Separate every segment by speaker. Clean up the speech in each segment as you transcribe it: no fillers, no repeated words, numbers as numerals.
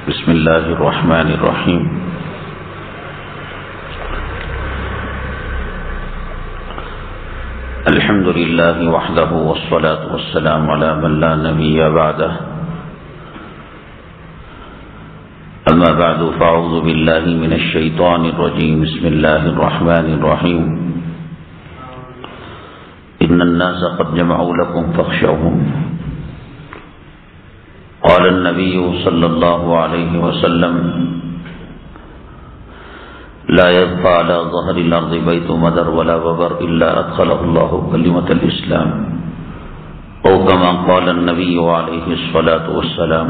Speaker 1: بسم اللہ الرحمن الرحیم. الحمد للہ وحدہ والصلاة والسلام علی من لا نبی بعدہ. اما بعد فاعوذ باللہ من الشیطان الرجیم. بسم اللہ الرحمن الرحیم. ان الناس قد جمعوا لكم فاخشوهم. قال النبي صلى الله عليه وسلم لا يبقى على ظهر الأرض بيت مدر ولا وبر إلا أدخله الله كلمة الإسلام أو كما قال النبي عليه الصلاة والسلام.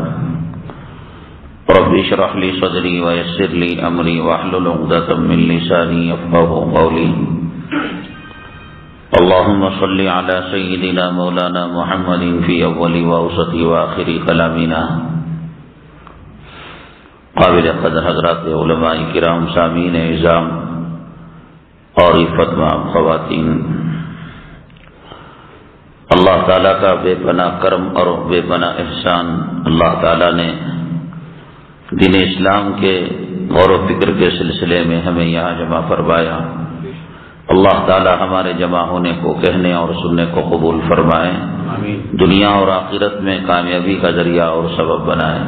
Speaker 1: رب اشرح لي صدري ويسر لي أمري واحلل عقدة من لساني يفقهوا قولي. اللهم صل على سيدنا مولانا محمد في أول وأوسط وآخر كلامنا. قابل قدر حضرات علماء کرام، سامعین اعظام اور عفت مآب خواتین، اللہ تعالیٰ کا بے پناہ کرم اور بے پناہ احسان، اللہ تعالیٰ نے دین اسلام کے غور و فکر کے سلسلے میں ہمیں یہاں جمع فرمایا. اللہ تعالی ہمارے جمع ہونے کو، کہنے اور سننے کو قبول فرمائے. دنیا اور آخرت میں کامیابی کا ذریعہ اور سبب بنائے.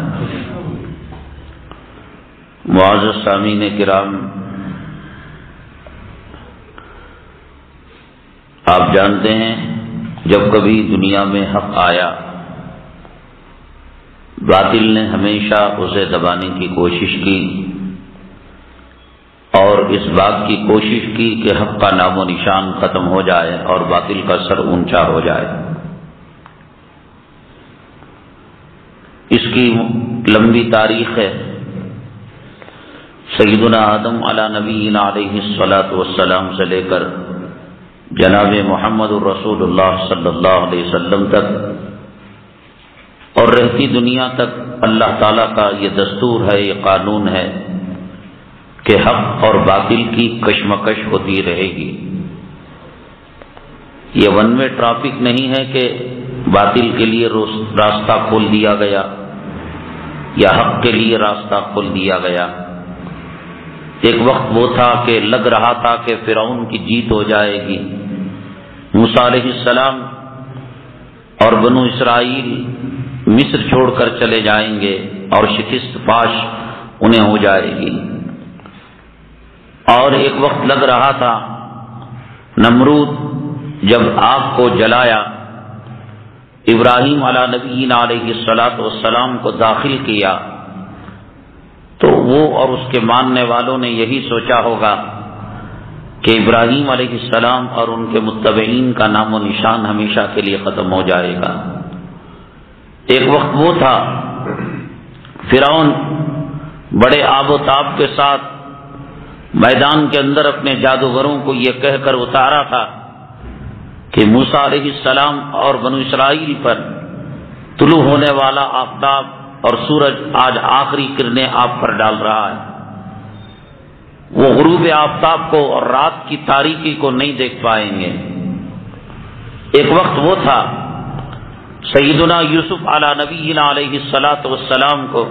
Speaker 1: معزز سامعین کرام، آپ جانتے ہیں جب کبھی دنیا میں حق آیا، باطل نے ہمیشہ اسے دبانے کی کوشش کی اور اس بات کی کوشش کی کہ حق کا نام و نشان ختم ہو جائے اور باطل کا سر اونچا ہو جائے. اس کی لمبی تاریخ ہے. سیدنا آدم علی نبینا علیہ الصلاۃ والسلام سے لے کر جناب محمد الرسول اللہ صلی اللہ علیہ وسلم تک اور رہتی دنیا تک اللہ تعالیٰ کا یہ دستور ہے، یہ قانون ہے کہ حق اور باطل کی کشمکش ہوتی رہے گی. یہ ون وے ٹریفک نہیں ہے کہ باطل کے لیے راستہ کھول دیا گیا یا حق کے لیے راستہ کھول دیا گیا. ایک وقت وہ تھا کہ لگ رہا تھا کہ فرعون کی جیت ہو جائے گی، موسیٰ علیہ السلام اور بنو اسرائیل مصر چھوڑ کر چلے جائیں گے اور شکست پاش انہیں ہو جائے گی. اور ایک وقت لگ رہا تھا نمرود جب آگ کو جلایا، ابراہیم علیہ نبینا علیہ الصلاۃ والسلام کو داخل کیا تو وہ اور اس کے ماننے والوں نے یہی سوچا ہوگا کہ ابراہیم علیہ السلام اور ان کے متبعین کا نام و نشان ہمیشہ کے لیے ختم ہو جائے گا. ایک وقت وہ تھا فرعون بڑے آب و تاب کے ساتھ میدان کے اندر اپنے جادوگروں کو یہ کہہ کر اتارا تھا کہ موسیٰ علیہ السلام اور بنو اسرائیل پر طلوع ہونے والا آفتاب اور سورج آج آخری کرنیں آپ پر ڈال رہا ہے. وہ غروب آفتاب کو اور رات کی تاریکی کو نہیں دیکھ پائیں گے. ایک وقت وہ تھا سیدنا یوسف علی نبینا علیہ الصلاۃ والسلام کو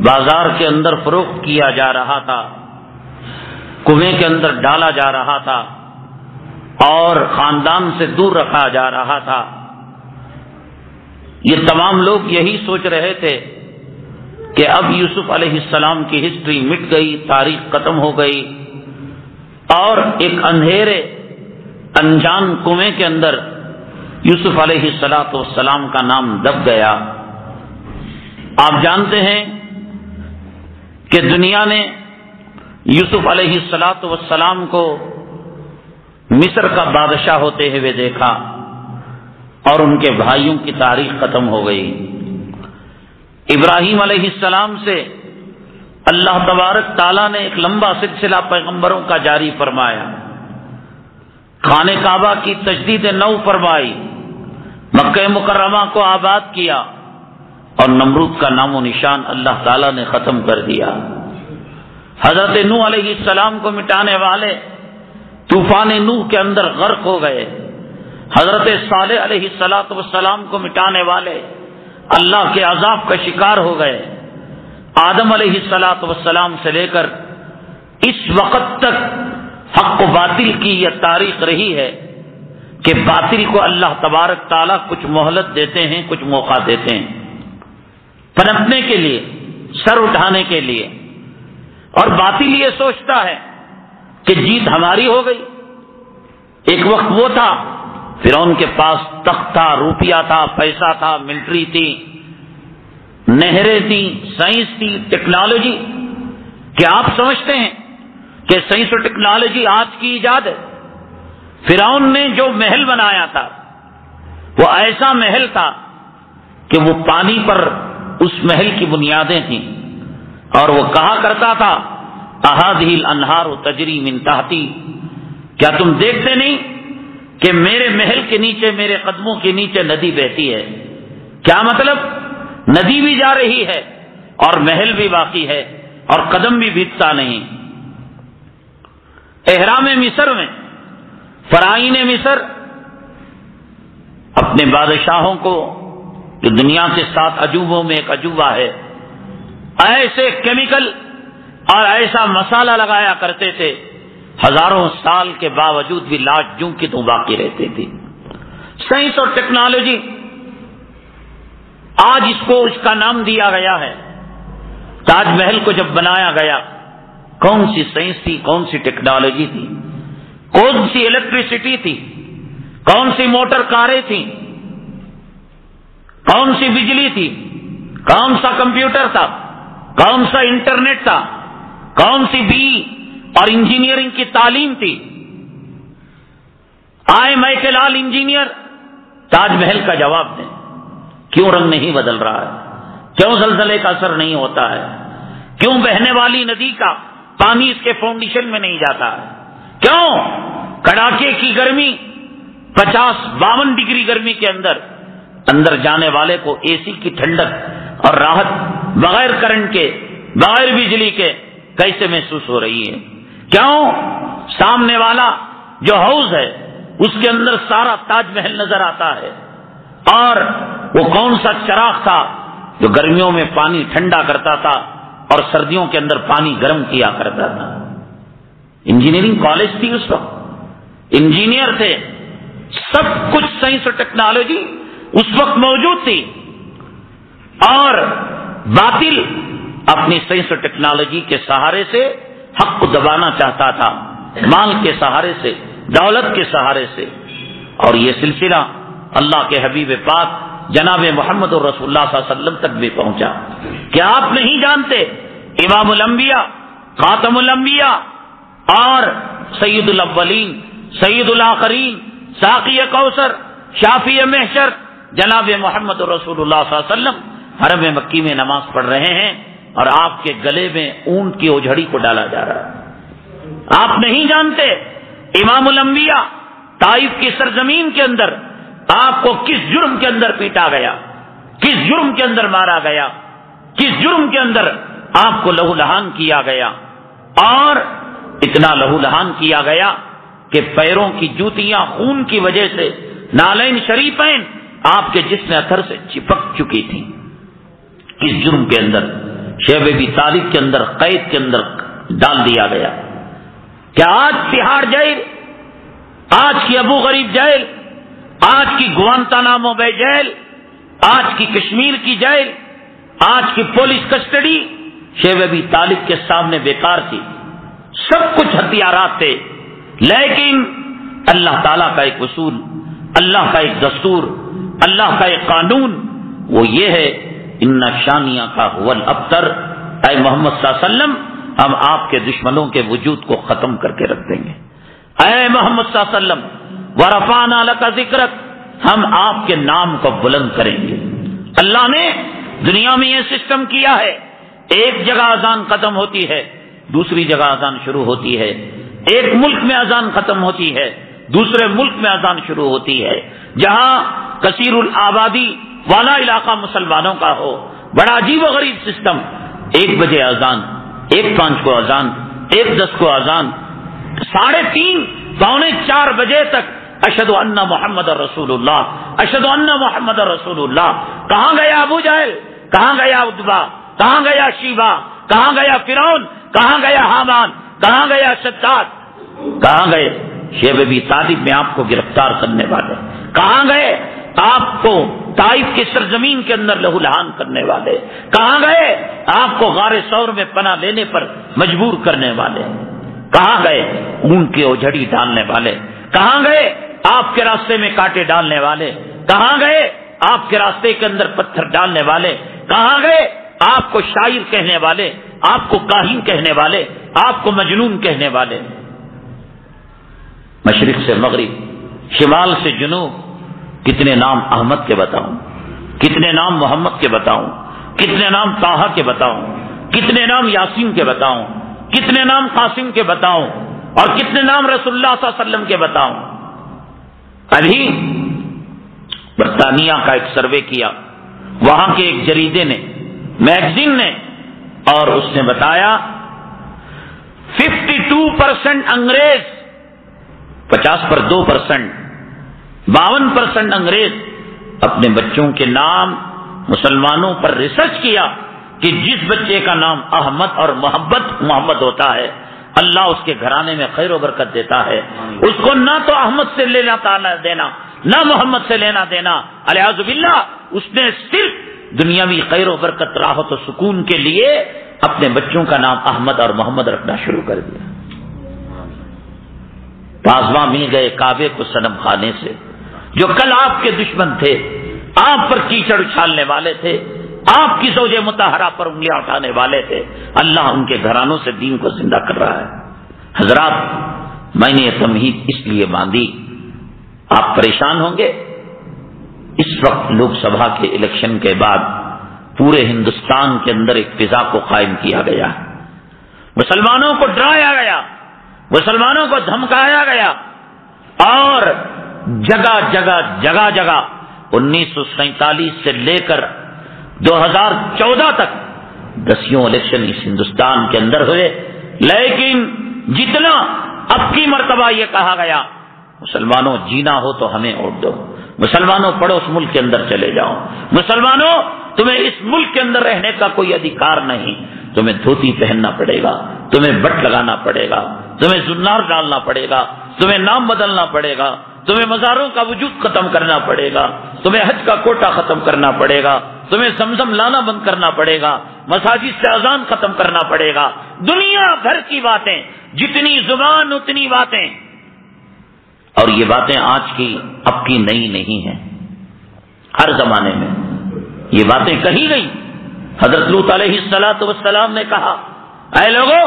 Speaker 1: بازار کے اندر فروخت کیا جا رہا تھا، کنویں کے اندر ڈالا جا رہا تھا اور خاندان سے دور رکھا جا رہا تھا. یہ تمام لوگ یہی سوچ رہے تھے کہ اب یوسف علیہ السلام کی ہسٹری مٹ گئی، تاریخ ختم ہو گئی اور ایک اندھیرے انجان کنویں کے اندر یوسف علیہ السلام کا نام دب گیا. آپ جانتے ہیں کہ دنیا نے یوسف علیہ السلام کو مصر کا بادشاہ ہوتے ہوئے دیکھا اور ان کے بھائیوں کی تاریخ ختم ہو گئی. ابراہیم علیہ السلام سے اللہ تبارک تعالیٰ نے ایک لمبا سلسلہ پیغمبروں کا جاری فرمایا، خانہ کعبہ کی تجدید نو فرمائی، مکہ مکرمہ کو آباد کیا اور نمرود کا نام و نشان اللہ تعالیٰ نے ختم کر دیا. حضرت نوح علیہ السلام کو مٹانے والے طوفان نوح کے اندر غرق ہو گئے. حضرت صالح علیہ السلام کو مٹانے والے اللہ کے عذاب کا شکار ہو گئے. آدم علیہ السلام سے لے کر اس وقت تک حق و باطل کی یہ تاریخ رہی ہے کہ باطل کو اللہ تبارک تعالیٰ کچھ مہلت دیتے ہیں، کچھ موقع دیتے ہیں پنپنے کے لیے، سر اٹھانے کے لیے، اور باطل یہ سوچتا ہے کہ جیت ہماری ہو گئی۔ ایک وقت وہ تھا فرعون کے پاس تخت تھا، روپیہ تھا، پیسہ تھا، ملٹری تھی، نہریں تھی، سائنس تھی، ٹیکنالوجی۔ کیا آپ سمجھتے ہیں کہ سائنس اور ٹیکنالوجی آج کی ایجاد ہے؟ فرعون نے جو محل بنایا تھا وہ ایسا محل تھا کہ وہ پانی پر اس محل کی بنیادیں تھیں، اور وہ کہا کرتا تھا اہذہ الانہار تجری من تحتی، کیا تم دیکھتے نہیں کہ میرے محل کے نیچے، میرے قدموں کے نیچے ندی بہتی ہے؟ کیا مطلب؟ ندی بھی جا رہی ہے اور محل بھی باقی ہے اور قدم بھی بھیجتا نہیں۔ احرام مصر میں فرعین مصر اپنے بادشاہوں کو، جو دنیا کے 7 عجوبوں میں ایک عجوبہ ہے، ایسے کیمیکل اور ایسا مسالہ لگایا کرتے تھے، ہزاروں سال کے باوجود بھی لاش جوں کی تو باقی رہتی تھی۔ سائنس اور ٹیکنالوجی، آج اس کا نام دیا گیا ہے۔ تاج محل کو جب بنایا گیا، کون سی سائنس تھی، کون سی ٹیکنالوجی تھی، کون سی الیکٹریسٹی تھی، کون سی موٹر کاریں تھیں، کون سی بجلی تھی، کون سا کمپیوٹر تھا، کون سا انٹرنیٹ تھا، کون سی بی اور انجینئرنگ کی تعلیم تھی؟ آئے مائیکل آل انجینئر تاج محل کا جواب دیں۔ کیوں رنگ نہیں بدل رہا ہے؟ کیوں زلزلے کا اثر نہیں ہوتا ہے؟ کیوں بہنے والی ندی کا پانی اس کے فاؤنڈیشن میں نہیں جاتا ہے؟ کیوں کڑاکے کی گرمی 50-52 ڈگری گرمی کے اندر جانے والے کو اے سی کی ٹھنڈک اور راحت بغیر کرنٹ کے، بغیر بجلی کے کیسے محسوس ہو رہی ہے؟ کیوں سامنے والا جو ہاؤس ہے اس کے اندر سارا تاج محل نظر آتا ہے؟ اور وہ کون سا چراغ تھا جو گرمیوں میں پانی ٹھنڈا کرتا تھا اور سردیوں کے اندر پانی گرم کیا کرتا تھا؟ انجینئرنگ کالج تھی اس وقت، انجینئر تھے، سب کچھ سائنس اور ٹیکنالوجی اس وقت موجود تھی، اور باطل اپنی سائنس اور ٹیکنالوجی کے سہارے سے حق کو دبانا چاہتا تھا، مال کے سہارے سے، دولت کے سہارے سے۔ اور یہ سلسلہ اللہ کے حبیب پاک جناب محمد رسول اللہ صلی اللہ علیہ وسلم تک بھی پہنچا۔ کیا آپ نہیں جانتے امام الانبیاء، خاتم الانبیاء اور سید الاولین، سید الآخرین، ساقی کوثر، شافی محشر جناب محمد رسول اللہ صلی اللہ علیہ وسلم حرم مکی میں نماز پڑھ رہے ہیں اور آپ کے گلے میں اونٹ کی اوجھڑی کو ڈالا جا رہا ہے؟ آپ نہیں جانتے امام الانبیاء طائف کی سرزمین کے اندر آپ کو کس جرم کے اندر پیٹا گیا، کس جرم کے اندر مارا گیا، کس جرم کے اندر آپ کو لہو لہان کیا گیا، اور اتنا لہو لہان کیا گیا کہ پیروں کی جوتیاں خون کی وجہ سے، نالین شریفین آپ کے جسم اثر سے چپک چکی تھی۔ کس جرم کے اندر؟ شیب ابی طالب کے اندر، قید کے اندر ڈال دیا گیا۔ کیا آج تہاڑ جیل، آج کی ابو غریب جیل، آج کی گوانتانامو بے جیل، آج کی کشمیر کی جیل، آج کی پولیس کسٹڈی شیب ابی طالب کے سامنے بیکار تھی؟ سب کچھ ہتھیارات تھے، لیکن اللہ تعالیٰ کا ایک اصول، اللہ کا ایک دستور، اللہ کا ایک قانون، وہ یہ ہے ان شانیہ کا هو الابتر۔ اے محمد صلی اللہ علیہ وسلم، ہم آپ کے دشمنوں کے وجود کو ختم کر کے رکھ دیں گے۔ اے محمد صلی اللہ علیہ وسلم، ورفعنا لک ذکرک، ہم آپ کے نام کو بلند کریں گے۔ اللہ نے دنیا میں یہ سسٹم کیا ہے، ایک جگہ اذان ختم ہوتی ہے، دوسری جگہ اذان شروع ہوتی ہے، ایک ملک میں اذان ختم ہوتی ہے، دوسرے ملک میں اذان شروع ہوتی ہے۔ جہاں کثیر الآبادی والا علاقہ مسلمانوں کا ہو، بڑا عجیب و غریب سسٹم، 1 بجے اذان، 1:05 کو اذان، 1:10 کو اذان، 3:30 پونے 4 بجے تک اشہد ان محمد رسول اللہ، اشہد ان محمد رسول اللہ۔ کہاں گیا ابو جہل، کہاں گیا عتبہ، کہاں گیا شیبا، کہاں گیا فرعون، کہاں گیا حامان، کہاں گیا شداد، کہاں گئے شیب ابی طالب میں آپ کو گرفتار کرنے والے، کہاں گئے آپ کو طائف کی سرزمین کے اندر لہو لہان کرنے والے، کہاں گئے آپ کو غار ثور میں پناہ لینے پر مجبور کرنے والے، کہاں گئے اونٹ کی اوجھڑی ڈالنے والے، کہاں گئے آپ کے راستے میں کانٹے ڈالنے والے، کہاں گئے آپ کے راستے کے اندر پتھر ڈالنے والے، کہاں گئے آپ کو شاعر کہنے والے، آپ کو کاہن کہنے والے، آپ کو مجنون کہنے والے۔ مشرق سے مغرب، شمال سے جنوب، کتنے نام احمد کے بتاؤں، کتنے نام محمد کے بتاؤں، کتنے نام طٰہٰ کے بتاؤں، کتنے نام یاسین کے بتاؤں، کتنے نام قاسم کے بتاؤں، اور کتنے نام رسول اللہ صلی اللہ علیہ وسلم کے بتاؤں۔ ابھی برطانیہ کا ایک سروے کیا، وہاں کے ایک جریدے نے، میگزین نے، اور اس نے بتایا 52% انگریز، 50 پر 2%، 52% انگریز اپنے بچوں کے نام مسلمانوں پر ریسرچ کیا کہ جس بچے کا نام احمد اور محمد ہوتا ہے، اللہ اس کے گھرانے میں خیر و برکت دیتا ہے، اس کو نہ تو احمد سے لینا دینا، نہ محمد سے لینا دینا، الیاذ باللہ اس نے صرف دنیاوی خیر و برکت، راحت و سکون کے لیے اپنے بچوں کا نام احمد اور محمد رکھنا شروع کر دیا۔ پاسواں مل گئے کعبے کو صنم خانے سے، جو کل آپ کے دشمن تھے، آپ پر کیچڑ اچھالنے والے تھے، آپ کی زوج مطہرہ پر انگلیاں اٹھانے والے تھے، اللہ ان کے گھرانوں سے دین کو زندہ کر رہا ہے۔ حضرات، میں نے یہ تمہید اس لیے باندھی، آپ پریشان ہوں گے، اس وقت لوک سبھا کے الیکشن کے بعد پورے ہندوستان کے اندر ایک فضا کو قائم کیا گیا، مسلمانوں کو ڈرایا گیا، مسلمانوں کو دھمکایا گیا، اور جگہ جگہ 1947 سے لے کر 2014 تک 10 الیکشن اس ہندوستان کے اندر ہوئے، لیکن جتنا اب کی مرتبہ یہ کہا گیا، مسلمانوں جینا ہو تو ہمیں ووٹ دو، مسلمانوں پڑوس ملک کے اندر چلے جاؤ، مسلمانوں تمہیں اس ملک کے اندر رہنے کا کوئی ادھیکار نہیں، تمہیں دھوتی پہننا پڑے گا، تمہیں بٹ لگانا پڑے گا، تمہیں زنار ڈالنا پڑے گا، تمہیں نام بدلنا پڑے گا، تمہیں مزاروں کا وجود ختم کرنا پڑے گا، تمہیں حج کا کوٹا ختم کرنا پڑے گا، تمہیں زمزم لانا بند کرنا پڑے گا، مساجد سے اذان ختم کرنا پڑے گا، دنیا بھر کی باتیں، جتنی زبان اتنی باتیں، اور یہ باتیں آج کی اب کی نئی نہیں ہیں، ہر زمانے میں یہ باتیں کہی گئی۔ حضرت لوط علیہ السلام نے کہا، اے لوگو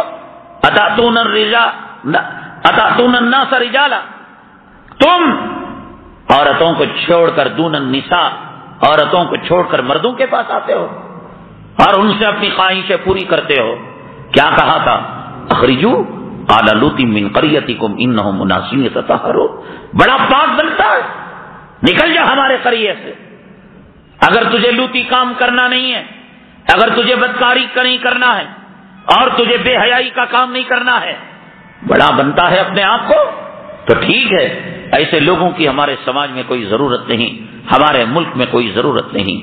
Speaker 1: اتاتون الناس رجالا، تم عورتوں کو چھوڑ کر دون النساء، عورتوں کو چھوڑ کر مردوں کے پاس آتے ہو اور ان سے اپنی خواہشیں پوری کرتے ہو۔ کیا کہا تھا؟ اخرجوا آل لوط من قریتکم انہم اناس یتطہرون، بڑا پاک بنتا ہے، نکل جا ہمارے قریے سے، اگر تجھے لوطی کام کرنا نہیں ہے، اگر تجھے بدکاری کا نہیں کرنا ہے، اور تجھے بے حیائی کا کام نہیں کرنا ہے، بڑا بنتا ہے اپنے آپ کو، تو ٹھیک ہے، ایسے لوگوں کی ہمارے سماج میں کوئی ضرورت نہیں، ہمارے ملک میں کوئی ضرورت نہیں۔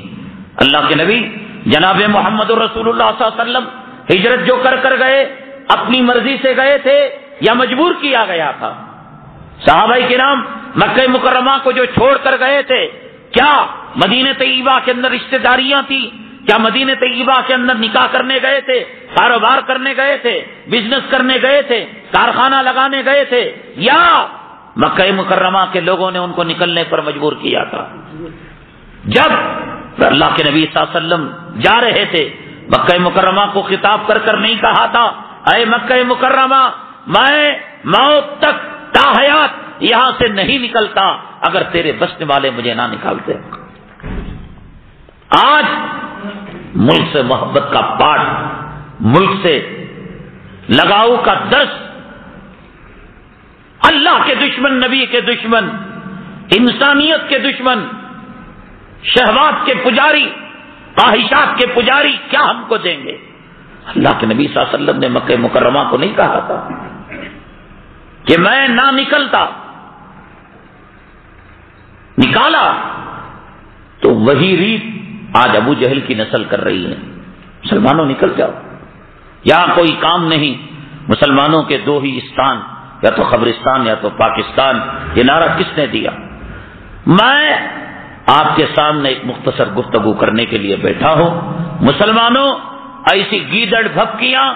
Speaker 1: اللہ کے نبی جناب محمد رسول اللہ صلی اللہ علیہ وسلم ہجرت جو کر گئے، اپنی مرضی سے گئے تھے یا مجبور کیا گیا تھا؟ صحابہ کرام مکہ مکرمہ کو جو چھوڑ کر گئے تھے، کیا مدینہ طیبہ کے اندر رشتہ داریاں تھی؟ کیا مدینہ طیبہ کے اندر نکاح کرنے گئے تھے، کاروبار کرنے گئے تھے، بزنس کرنے گئے تھے، کارخانہ لگانے گئے تھے، یا مکہ مکرمہ کے لوگوں نے ان کو نکلنے پر مجبور کیا تھا؟ جب اللہ کے نبی صلی اللہ علیہ وسلم جا رہے تھے، مکہ مکرمہ کو خطاب کر نہیں کہا تھا، اے مکہ مکرمہ، میں موت تک تا حیات یہاں سے نہیں نکلتا اگر تیرے بسنے والے مجھے نہ نکالتے۔ آج ملک سے محبت کا پاٹ، ملک سے لگاؤ کا درس، اللہ کے دشمن، نبی کے دشمن، انسانیت کے دشمن، شہوات کے پجاری، خواہشات کے پجاری کیا ہم کو دیں گے؟ اللہ کے نبی صلی اللہ علیہ وسلم نے مکہ مکرمہ کو نہیں کہا تھا کہ میں نہ نکلتا، نکالا تو وہی ریت آج ابو جہل کی نسل کر رہی ہے، مسلمانوں نکل جاؤ، یہاں کوئی کام نہیں، مسلمانوں کے دو ہی استان، یا تو قبرستان یا تو پاکستان. یہ نعرہ کس نے دیا؟ میں آپ کے سامنے ایک مختصر گفتگو کرنے کے لیے بیٹھا ہوں. مسلمانوں، ایسی گیدڑ بھپکیاں،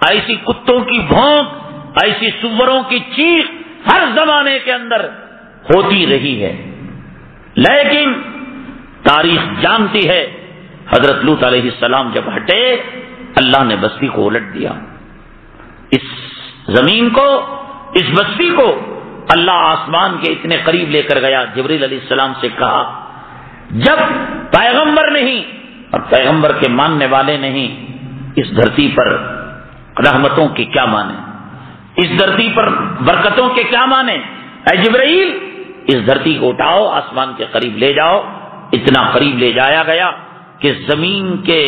Speaker 1: ایسی کتوں کی بھونک، ایسی سوروں کی چیخ ہر زمانے کے اندر ہوتی رہی ہے، لیکن تاریخ جانتی ہے حضرت لوط علیہ السلام جب ہٹے اللہ نے بستی کو الٹ دیا. اس زمین کو، اس بستی کو اللہ آسمان کے اتنے قریب لے کر گیا. جبریل علیہ السلام سے کہا جب پیغمبر نہیں اور پیغمبر کے ماننے والے نہیں، اس دھرتی پر رحمتوں کے کیا مانے، اس دھرتی پر برکتوں کے کیا مانے؟ اے جبرائیل، اس دھرتی کو اٹھاؤ، آسمان کے قریب لے جاؤ. اتنا قریب لے جایا گیا کہ زمین کے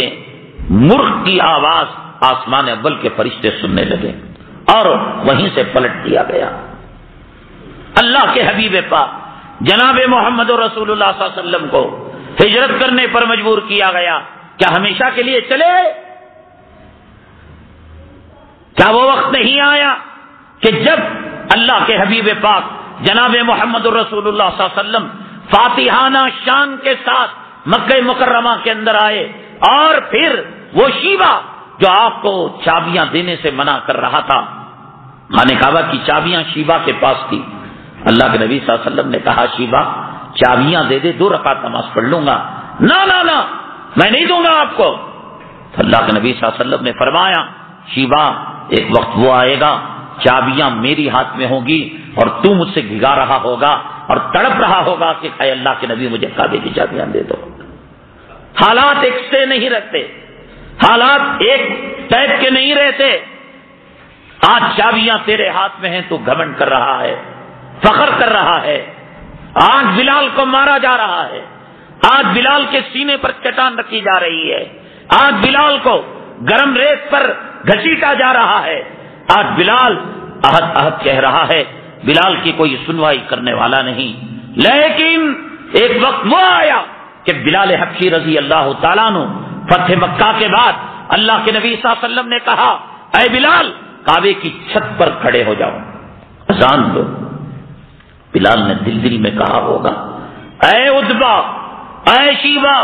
Speaker 1: مرغ کی آواز آسمان اول کے فرشتے سننے لگے اور وہیں سے پلٹ دیا گیا. اللہ کے حبیب پاک جناب محمد رسول اللہ صلی اللہ علیہ وسلم کو ہجرت کرنے پر مجبور کیا گیا. کیا ہمیشہ کے لیے چلے؟ کیا وہ وقت نہیں آیا کہ جب اللہ کے حبیب پاک جناب محمد رسول اللہ صلی اللہ علیہ وسلم فاتحانہ شان کے ساتھ مکہ مکرمہ کے اندر آئے اور پھر وہ شیبہ جو آپ کو چابیاں دینے سے منع کر رہا تھا، خانہ کعبہ کی چابیاں شیبہ کے پاس تھی. اللہ کے نبی صلی اللہ علیہ وسلم نے کہا شیبہ چابیاں دے دے، 2 رکعت نماز پڑھ لوں گا. نہ میں نہیں دوں گا آپ کو. تو اللہ کے نبی صلی اللہ علیہ وسلم نے فرمایا شیبہ ایک وقت وہ آئے گا چابیاں میری ہاتھ میں ہوں گی اور تو مجھ سے بھگا رہا ہوگا اور تڑپ رہا ہوگا کہ اے اللہ کے نبی مجھے کعبے کی چابیاں دے دو. حالات ایک سے نہیں رہتے، حالات ایک ٹائپ کے نہیں رہتے. آج چابیاں تیرے ہاتھ میں ہیں، تو گھمنڈ کر رہا ہے، فخر کر رہا ہے. آج بلال کو مارا جا رہا ہے، آج بلال کے سینے پر چٹان رکھی جا رہی ہے، آج بلال کو گرم ریت پر گھسیٹا جا رہا ہے. آج بلال احد احد کہہ رہا ہے، بلال کی کوئی سنوائی کرنے والا نہیں. لیکن ایک وقت وہ آیا کہ بلال حبشی رضی اللہ تعالیٰ عنہ فتح مکہ کے بعد اللہ کے نبی صلی اللہ علیہ وسلم نے کہا اے بلال کعبے کی چھت پر کھڑے ہو جاؤ، اذان دو. بلال نے دل میں کہا ہوگا اے عتبہ، اے شیبہ،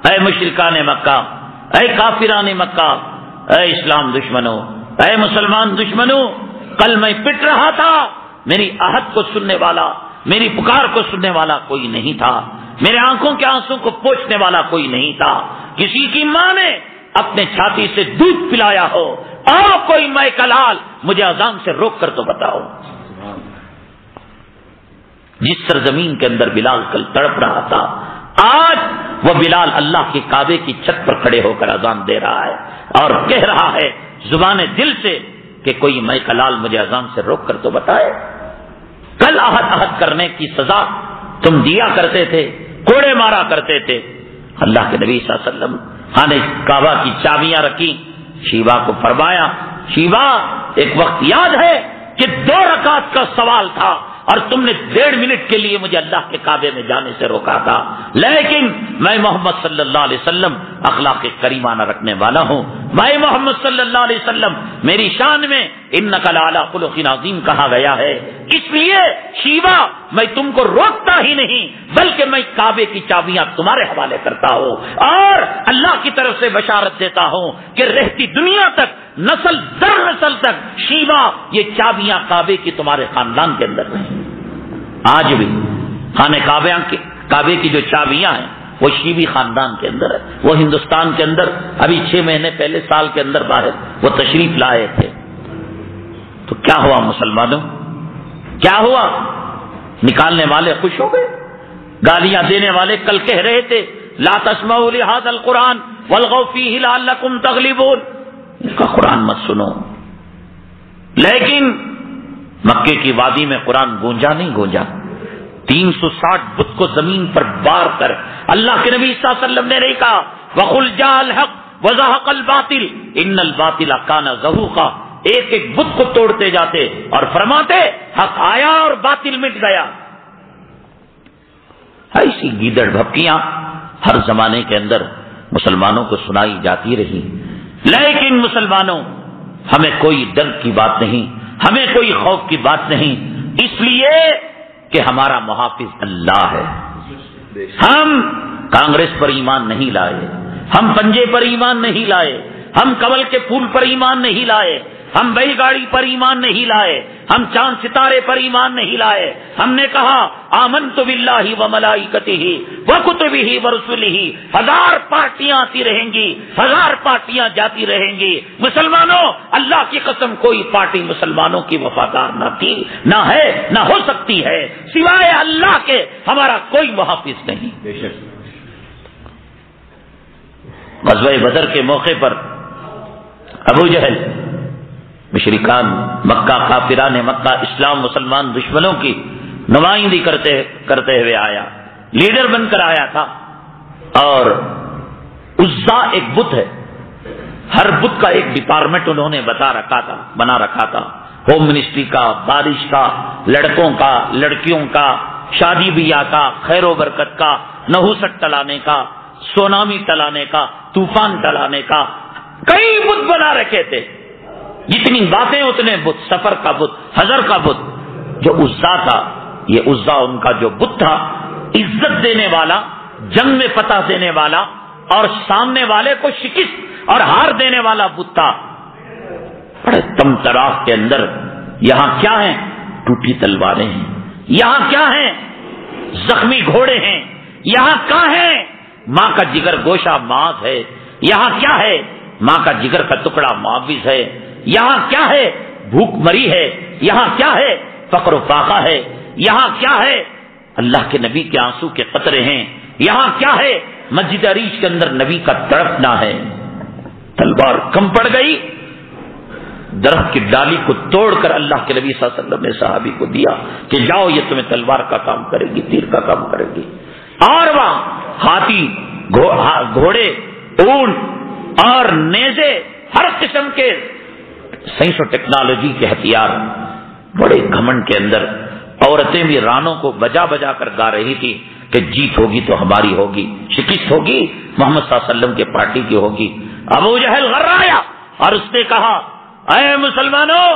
Speaker 1: اے مشرکان مکہ، اے کافران مکہ، اے اسلام دشمنوں، اے مسلمان دشمنوں، کل میں پٹ رہا تھا، میری آہت کو سننے والا، میری پکار کو سننے والا کوئی نہیں تھا، میرے آنکھوں کے آنسوں کو پوچھنے والا کوئی نہیں تھا. کسی کی ماں نے اپنے چھاتی سے دودھ پلایا ہو اور کوئی ماء کلال مجھے اذان سے روک کر تو بتاؤ. جس سرزمین کے اندر بلال کل تڑپ رہا تھا، آج وہ بلال اللہ کے کعبے کی چھت پر کھڑے ہو کر اذان دے رہا ہے اور کہہ رہا ہے زبان دل سے کہ کوئی ماء کلال مجھے اذان سے روک کر تو بتائے. کل عہد کرنے کی سزا تم دیا کرتے تھے، کوڑے مارا کرتے تھے. اللہ کے نبی صلی اللہ علیہ وسلم خانہ کعبہ کی چابیاں رکھی، شیبہ کو فرمایا شیبہ ایک وقت یاد ہے کہ 2 رکعت کا سوال تھا اور تم نے 1.5 منٹ کے لیے مجھے اللہ کے کعبے میں جانے سے روکا تھا، لیکن میں محمد صلی اللہ علیہ وسلم اخلاق کریمانہ رکھنے والا ہوں. میں محمد صلی اللہ علیہ وسلم میری شان میں انک لعلی خلق عظیم کہا گیا ہے، اس لیے شیبہ میں تم کو روکتا ہی نہیں بلکہ میں کعبے کی چابیاں تمہارے حوالے کرتا ہوں اور اللہ کی طرف سے بشارت دیتا ہوں کہ رہتی دنیا تک نسل در نسل تک شیبہ یہ چابیاں کعبے کی تمہارے خاندان کے اندر رہیں. آج بھی خانہ کعبے کی جو چابیاں ہیں وہ شیبی خاندان کے اندر ہے. وہ ہندوستان کے اندر ابھی 6 مہینے پہلے سال کے اندر باہر وہ تشریف لائے تھے. تو کیا ہوا مسلمانوں، کیا ہوا؟ نکالنے والے خوش ہو گئے، گالیاں دینے والے کل کہہ رہے تھے لا تسمعوا لهذا القرآن والغوا فيه لعلكم تغلبون، اس کا قرآن مت سنو. لیکن مکے کی وادی میں قرآن گونجا نہیں گونجا. 360 بت کو زمین پر بار کر اللہ کے نبی صلی اللہ علیہ وسلم نے نہیں کہا وَقُلْ جَاءَ الْحَقُّ وَزَهَقَ الْبَاطِلُ إِنَّ الْبَاطِلَ كَانَ زَهُوقًا. ایک ایک بت کو توڑتے جاتے اور فرماتے حق آیا اور باطل مٹ گیا. ایسی گیدڑ بھپکیاں ہر زمانے کے اندر مسلمانوں کو سنائی جاتی رہی، لیکن مسلمانوں ہمیں کوئی ڈر کی بات نہیں، ہمیں کوئی خوف کی بات نہیں، اس لیے کہ ہمارا محافظ اللہ ہے۔ ہم کانگریس پر ایمان نہیں لائے، ہم پنجے پر ایمان نہیں لائے، ہم کنول کے پھول پر ایمان نہیں لائے، ہم بیل گاڑی پر ایمان نہیں لائے، ہم چاند ستارے پر ایمان نہیں لائے۔ ہم نے کہا آمنت باللہ وملائکتہ وکتبہ ورسلہ۔ 1000 پارٹیاں آتی رہیں گی، 1000 پارٹیاں جاتی رہیں گی، مسلمانوں اللہ کی قسم کوئی پارٹی مسلمانوں کی وفادار نہ تھی، نہ ہے، نہ ہو سکتی ہے، سوائے اللہ کے ہمارا کوئی محافظ نہیں۔ بے شک غزوہ بدر کے موقع پر ابو جہل مشرکان مکہ، کافران مکہ، اسلام مسلمان دشمنوں کی نمائندگی کرتے ہوئے آیا، لیڈر بن کر آیا تھا، اور عزا ایک بت ہے، ہر بت کا ایک ڈپارٹمنٹ انہوں نے بنا رکھا تھا، ہوم منسٹری کا، بارش کا، لڑکوں کا، لڑکیوں کا، شادی بیاہ کا، خیر و برکت کا، نحوست ٹلانے کا، سونامی ٹلانے کا، طوفان ٹلانے کا، کئی بت بنا رکھے تھے، جتنی باتیں اتنے بت، سفر کا بت، حضر کا بت۔ جو عزا تھا، یہ عزا ان کا جو بت تھا، عزت دینے والا، جنگ میں فتح دینے والا اور سامنے والے کو شکست اور ہار دینے والا بت تھا۔ بڑے تم تراخ کے اندر یہاں کیا ہیں؟ ٹوٹی تلواریں ہیں، یہاں کیا ہیں؟ زخمی گھوڑے ہیں، یہاں کیا ہے؟ ماں کا جگر گوشہ ماس ہے، یہاں کیا ہے؟ ماں کا جگر کا ٹکڑا معاوض ہے، یہاں کیا ہے؟ بھوک مری ہے، یہاں کیا ہے؟ فقر و فاقہ ہے، یہاں کیا ہے؟ اللہ کے نبی کے آنسو کے قطرے ہیں، یہاں کیا ہے؟ مسجد عریش کے اندر نبی کا تڑپنا ہے۔ تلوار کم پڑ گئی، درخت کی ڈالی کو توڑ کر اللہ کے نبی صلی اللہ علیہ وسلم نے صحابی کو دیا کہ جاؤ، یہ تمہیں تلوار کا کام کرے گی، تیر کا کام کرے گی۔ اور وہاں ہاتھی، گھوڑے، اونٹ اور نیزے، ہر قسم کے سائنس و ٹیکنالوجی کے ہتھیار، بڑے گھمنڈ کے اندر عورتیں بھی رانوں کو بجا بجا کر گا رہی تھی کہ جیت ہوگی تو ہماری ہوگی، شکست ہوگی محمد صلی اللہ علیہ وسلم کے پارٹی کی ہوگی۔ ابو جہل غرایا اور اس نے کہا اے مسلمانوں،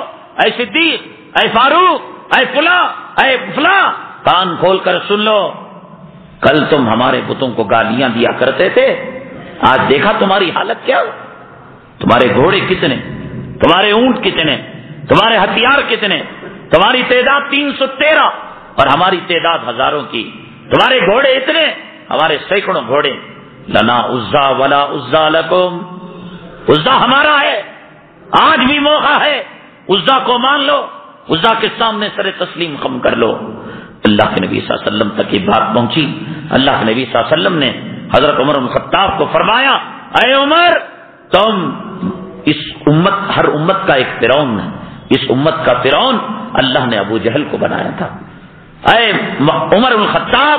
Speaker 1: اے صدیق، اے فاروق، اے فلاں، اے فلاں، کان کھول کر سن لو، کل تم ہمارے بتوں کو گالیاں دیا کرتے تھے، آج دیکھا تمہاری حالت کیا؟ تمہارے گھوڑے کتنے، تمہارے اونٹ کتنے، تمہارے ہتھیار کتنے، تمہاری تعداد 313 اور ہماری تعداد ہزاروں کی، تمہارے گھوڑے اتنے، ہمارے سینکڑوں گھوڑے۔ لنا عزا ولا عزا لکم، عزا ہمارا ہے، آج بھی موقع ہے، عزا کو مان لو، عزا کے سامنے سر تسلیم خم کر لو۔ اللہ کے نبی صلی اللہ علیہ وسلم تک یہ بات پہنچی، اللہ کے نبی صلی اللہ علیہ وسلم نے حضرت عمر بن خطاب کو فرمایا اے عمر، تم اس امت، ہر امت کا ایک فرعون ہے، اس امت کا فرعون اللہ نے ابو جہل کو بنایا تھا۔ اے عمر بن خطاب،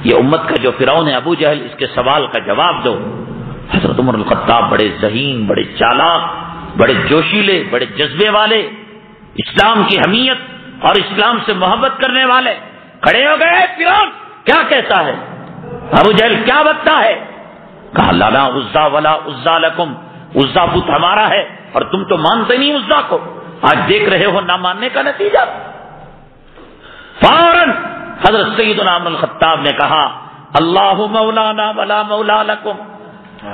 Speaker 1: یہ امت کا جو فرعون ہے ابو جہل، اس کے سوال کا جواب دو۔ حضرت عمر بن خطاب بڑے ذہین، بڑے چالاک، بڑے جوشیلے، بڑے جذبے والے، اسلام کی حمیت اور اسلام سے محبت کرنے والے کھڑے ہو گئے۔ فرعون کیا کہتا ہے؟ ابو جہل کیا بتتا ہے؟ کہا لانا عزا ولا عزا لکم، عزا بت ہمارا ہے اور تم تو مانتے نہیں عزا کو، آج دیکھ رہے ہو نہ ماننے کا نتیجہ۔ فوراً حضرت سیدنا عمر بن الخطاب نے کہا اللہ مولانا ولا مولا لکم،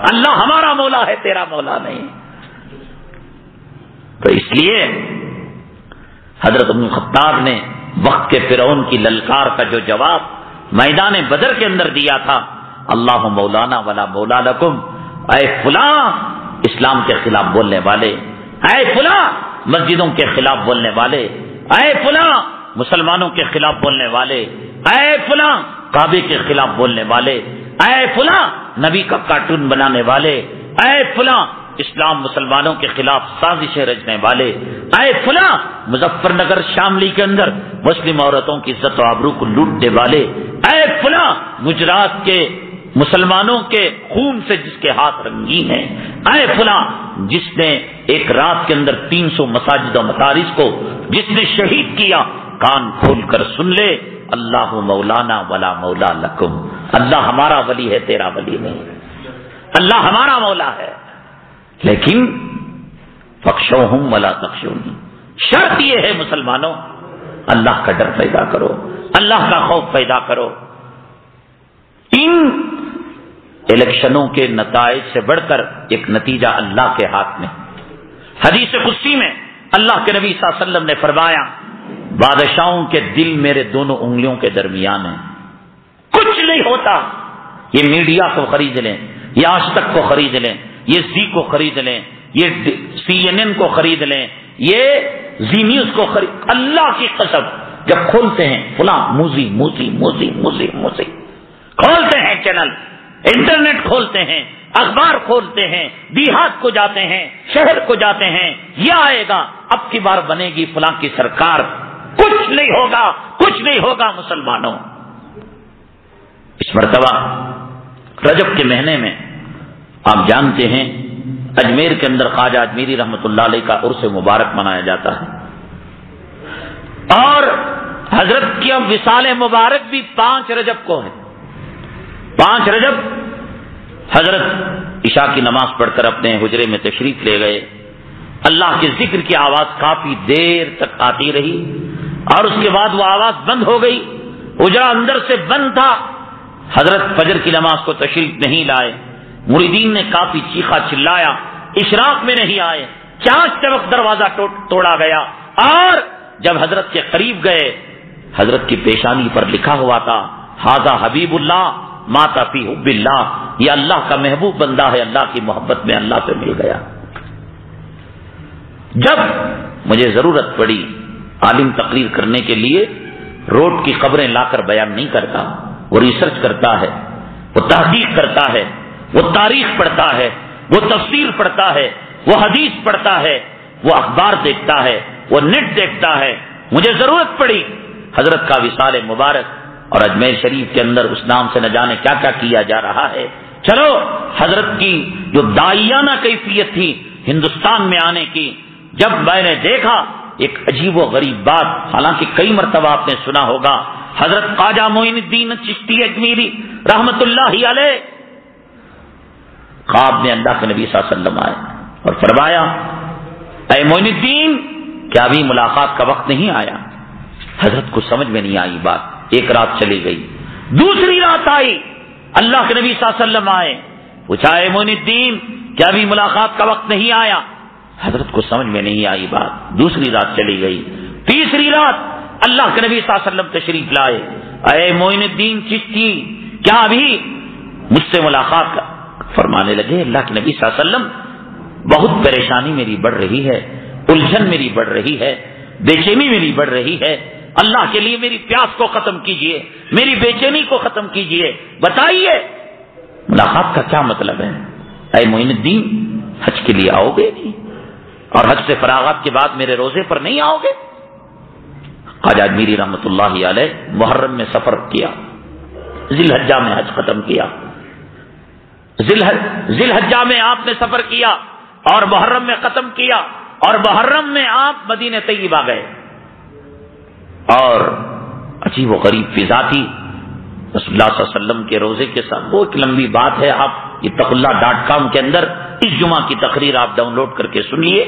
Speaker 1: اللہ ہمارا مولا ہے، تیرا مولا نہیں۔ تو اس لیے حضرت عمر بن الخطاب نے وقت کے فرعون کی للکار کا جو جواب میدان بدر کے اندر دیا تھا، اللہ مولانا ولا مولا لکم، اے فلاں اسلام کے خلاف بولنے والے، اے فلاں مسجدوں کے خلاف بولنے والے، اے فلاں مسلمانوں کے خلاف بولنے والے، اے فلاں کعبے کے خلاف بولنے والے، اے فلاں نبی کا کارٹون بنانے والے، اے فلاں اسلام مسلمانوں کے خلاف سازشیں رچنے والے، اے فلاں مظفر نگر شاملی کے اندر مسلم عورتوں کی عزت و آبرو کو لوٹنے والے، اے فلاں گجرات کے مسلمانوں کے خون سے جس کے ہاتھ رنگین ہیں، اے فلاں جس نے ایک رات کے اندر 300 مساجد و مدارس کو جس نے شہید کیا، کان کھول کر سن لے، اللہ مولانا ولا مولا لکم، اللہ ہمارا ولی ہے، تیرا ولی نہیں۔ اللہ ہمارا مولا ہے، لیکن فخشوہم ولا تخشونی، شرط یہ ہے مسلمانوں اللہ کا ڈر پیدا کرو، اللہ کا خوف پیدا کرو۔ ان الیکشنوں کے نتائج سے بڑھ کر ایک نتیجہ اللہ کے ہاتھ میں۔ حدیث قدسی میں اللہ کے نبی صلی اللہ علیہ وسلم نے فرمایا بادشاہوں کے دل میرے دونوں انگلیوں کے درمیان ہیں، کچھ نہیں ہوتا۔ یہ میڈیا کو خرید لیں، یہ آج تک کو خرید لیں، یہ زی کو خرید لیں، یہ CNN کو خرید لیں، یہ زی نیوز کو خرید، اللہ کی قسم جب کھولتے ہیں فلاں موزی موزی موزی موزی موزی کھولتے ہیں، چینل انٹرنیٹ کھولتے ہیں، اخبار کھولتے ہیں، دیہات کو جاتے ہیں، شہر کو جاتے ہیں، یہ آئے گا اب کی بار بنے گی فلاں کی سرکار، کچھ نہیں ہوگا، کچھ نہیں ہوگا۔ مسلمانوں اس مرتبہ رجب کے مہینے میں آپ جانتے ہیں اجمیر کے اندر خواجہ اجمیری رحمت اللہ علیہ کا عرس مبارک منایا جاتا ہے، اور حضرت کی وصال مبارک بھی 5 رجب کو ہے۔ 5 رجب حضرت عشاء کی نماز پڑھ کر اپنے حجرے میں تشریف لے گئے، اللہ کے ذکر کی آواز کافی دیر تک آتی رہی، اور اس کے بعد وہ آواز بند ہو گئی، حجرہ اندر سے بند تھا، حضرت فجر کی نماز کو تشریف نہیں لائے، مریدین نے کافی چیخا چلایا، اشراق میں نہیں آئے، چانچتے وقت دروازہ توڑا گیا، اور جب حضرت کے قریب گئے حضرت کی پیشانی پر لکھا ہوا تھا ھذا حبیب اللہ مات فی حب اللہ، یہ اللہ کا محبوب بندہ ہے، اللہ کی محبت میں اللہ سے مل گیا۔ جب مجھے ضرورت پڑی عالم تقریر کرنے کے لیے، روڈ کی خبریں لا کر بیان نہیں کرتا، وہ ریسرچ کرتا ہے، وہ تحقیق کرتا ہے، وہ تاریخ پڑھتا ہے، وہ تفسیر پڑھتا ہے، وہ حدیث پڑھتا ہے، وہ اخبار دیکھتا ہے، وہ نیٹ دیکھتا ہے۔ مجھے ضرورت پڑی حضرت کا وصال مبارک، اور اجمیر شریف کے اندر اس نام سے نہ جانے کیا کیا کیا جا رہا ہے، چلو حضرت کی جو داعیانہ کیفیت تھی ہندوستان میں آنے کی، جب میں نے دیکھا ایک عجیب و غریب بات، حالانکہ کئی مرتبہ آپ نے سنا ہوگا، حضرت خواجہ معین الدین چشتی اجمیری رحمت اللہ علیہ خواب میں اللہ کے نبی صلی اللہ علیہ وسلم آئے اور فرمایا اے معین الدین کیا ابھی ملاقات کا وقت نہیں آیا؟ حضرت کو سمجھ میں نہیں آئی بات، ایک رات چلی گئی، دوسری رات آئی، اللہ کے نبی صلی اللہ علیہ وسلم آئے، پوچھا اے معین الدین کیا ابھی ملاقات کا وقت نہیں آیا؟ حضرت کو سمجھ میں نہیں آئی بات، دوسری رات چلی گئی، تیسری رات اللہ کے نبی صلی اللہ علیہ وسلم تشریف لائے، اے معین الدین چشتی کیا ابھی مجھ سے ملاقات کا؟ فرمانے لگے اللہ کے نبی صلی اللہ علیہ وسلم بہت پریشانی میری بڑھ رہی ہے، الجھن میری بڑھ رہی ہے، بے چینی میری بڑھ رہی ہے، اللہ کے لیے میری پیاس کو ختم کیجئے، میری بے چینی کو ختم کیجئے، بتائیے ملاقات کا کیا مطلب ہے؟ اے معین الدین حج کے لیے آؤ گے نہیں؟ اور حج سے فراغت کے بعد میرے روزے پر نہیں آؤ گے؟ خواجہ اجمیری رحمت اللہ علیہ محرم میں سفر کیا، ذی الحجہ میں حج ختم کیا، ذی الحجہ میں آپ نے سفر کیا اور محرم میں ختم کیا، اور محرم میں آپ مدینہ طیبہ گئے، اور عجیب و غریب فضا تھی رسول اللہ صلی اللہ علیہ وسلم کے روزے کے ساتھ۔ وہ ایک لمبی بات ہے، آپ اتقاللہ.com کے اندر اس جمعہ کی تقریر آپ ڈاؤن لوڈ کر کے سنیے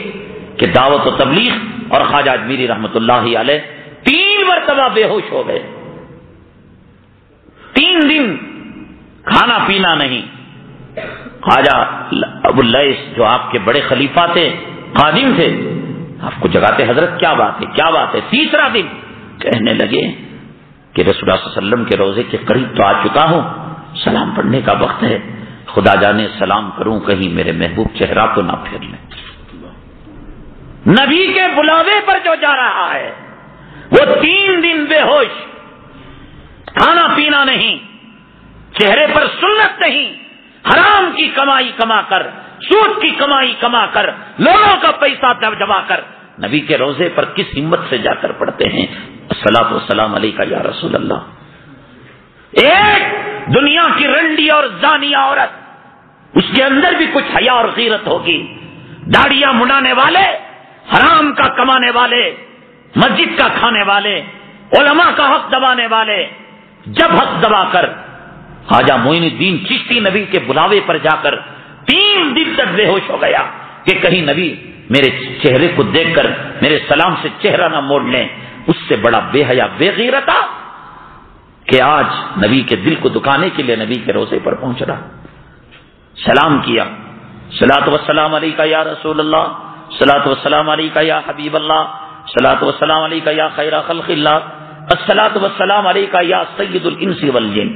Speaker 1: کہ دعوت و تبلیغ اور خواجہ اجمیری رحمت اللہ علیہ 3 مرتبہ بے ہوش ہو گئے، 3 دن کھانا پینا نہیں۔ خواجہ ابو اللیث جو آپ کے بڑے خلیفہ تھے، خادم تھے، آپ کو جگاتے حضرت کیا بات ہے کیا بات ہے؟ تیسرا دن کہنے لگے کہ رسول اللہ صلی اللہ علیہ وسلم کے روزے کے قریب تو آ چکا ہوں، سلام پڑھنے کا وقت ہے، خدا جانے سلام کروں کہیں میرے محبوب چہرہ تو نہ پھیر لیں۔ نبی کے بلاوے پر جو جا رہا ہے وہ 3 دن بے ہوش، کھانا پینا نہیں، چہرے پر سنت نہیں، حرام کی کمائی کما کر، سود کی کمائی کما کر، لوگوں کا پیسہ جمع کر نبی کے روزے پر کس ہمت سے جا کر پڑھتے ہیں الصلاۃ والسلام علیکہ یا رسول اللہ۔ ایک دنیا کی رنڈی اور زانیہ عورت، اس کے اندر بھی کچھ حیا اور غیرت ہوگی، داڑیاں منڈانے والے، حرام کا کمانے والے، مسجد کا کھانے والے، علماء کا حق دبانے والے، جب حق دبا کر خواجہ معین الدین چشتی نبی کے بلاوے پر جا کر 3 دن تک بے ہوش ہو گیا کہ کہیں نبی میرے چہرے کو دیکھ کر میرے سلام سے چہرہ نہ موڑ لیں. اس سے بڑا بے حیا بے غیرت کہ آج نبی کے دل کو دکھانے کے لیے نبی کے روضے پر پہنچ رہا. سلام کیا, صلاۃ والسلام علیکہ یا رسول اللہ, صلاۃ والسلام علیکہ یا حبیب اللہ, صلاۃ والسلام علیکہ یا خیر خلق اللہ, الصلاۃ والسلام علیکہ یا سید الانس والجن.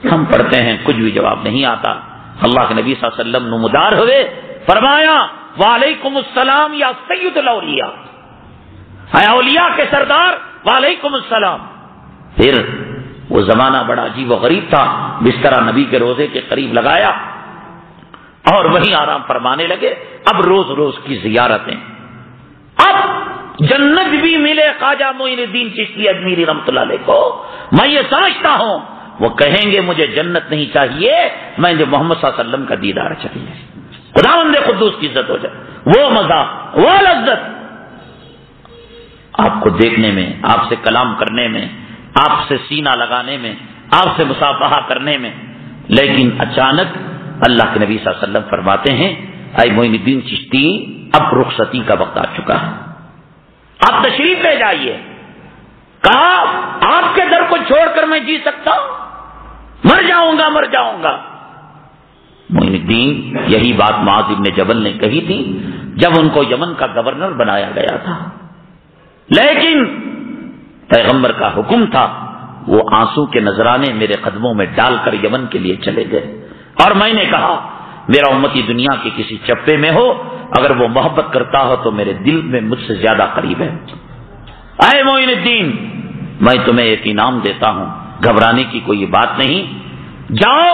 Speaker 1: ہم پڑھتے ہیں کچھ بھی جواب نہیں آتا. اللہ کے نبی صلی اللہ علیہ وسلم نمودار ہوئے, فرمایا وعلیکم السلام یا سید الاولیاء, اے اولیاء کے سردار وعلیکم السلام. پھر وہ زمانہ بڑا عجیب و غریب تھا. بستر نبی کے روزے کے قریب لگایا اور وہیں آرام فرمانے لگے. اب روز روز کی زیارتیں, اب جنت بھی ملے خواجہ معین الدین چشتی اجمیری رحمۃ اللہ علیہ کو. میں یہ سمجھتا ہوں وہ کہیں گے مجھے جنت نہیں چاہیے, مجھے محمد صلی اللہ علیہ وسلم کا دیدار چاہیے. خداوند قدوس کی عزت ہو جائے, وہ مزہ, وہ لذت آپ کو دیکھنے میں, آپ سے کلام کرنے میں, آپ سے سینہ لگانے میں, آپ سے مصافحہ کرنے میں. لیکن اچانک اللہ کے نبی صلی اللہ علیہ وسلم فرماتے ہیں اے معین الدین چشتی اب رخصتی کا وقت آ چکا ہے, آپ تشریف لے جائیے. کہا آپ کے در کو چھوڑ کر میں جی سکتا ہوں؟ مر جاؤں گا, مر جاؤں گا. معین الدین یہی بات معاذ ابن جبل نے کہی تھی جب ان کو یمن کا گورنر بنایا گیا تھا. لیکن پیغمبر کا حکم تھا, وہ آنسو کے نذرانے میرے قدموں میں ڈال کر یمن کے لیے چلے گئے. اور میں نے کہا میرا امتی دنیا کے کسی چپے میں ہو, اگر وہ محبت کرتا ہو تو میرے دل میں مجھ سے زیادہ قریب ہے. اے معین الدین میں تمہیں ایک انعام دیتا ہوں, گھبرانے کی کوئی بات نہیں. جاؤ